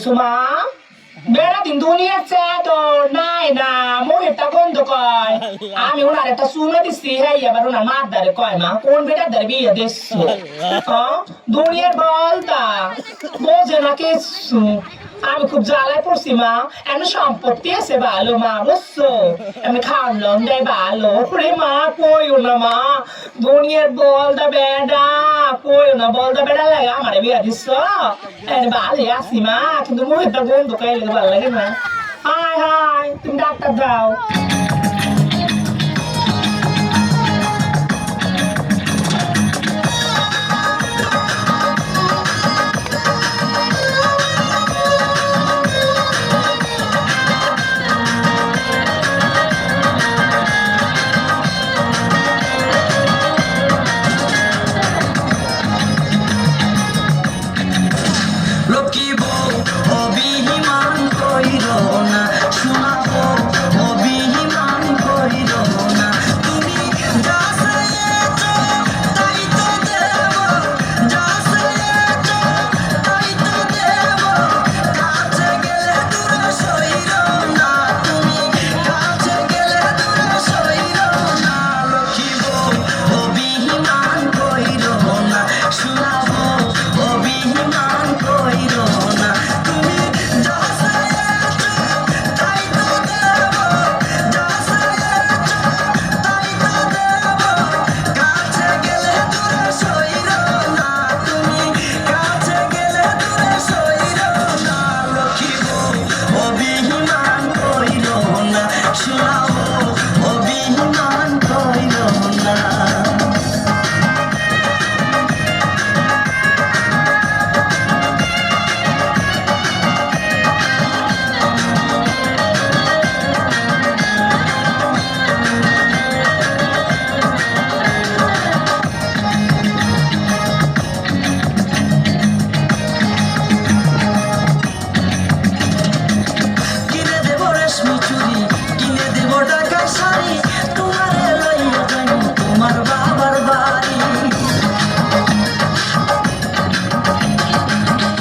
সুমা বেড়া দিন দুনিয়ার তো নাই না মোহেরটা বন্ধ কয় আমি ওনার একটা সুমা দিচ্ছি হ্যাঁ এবার ওনার মার দ্বারে কয় মা কোন বেটার দ্বারে বিয়ে দিচ্ছ দুনিয়ার বলতা বোঝে না কিছু আমি খুব জ্বালায় পড়ছি মা এমন সম্পত্তি আছে ভালো মা বুঝছো আমি খাওয়ালাম দেয় ভালো রে মা কইও না মা দুনিয়ার বলদা বেড়া কইও না বলদা বেড়া লাগে আমার বিয়ে দিচ্ছ ভালো আছি মা কিন্তু মুখেরটা বন্ধ খাইলে ভালো লাগে না হাই হাই তুমি ডাক্তার দাও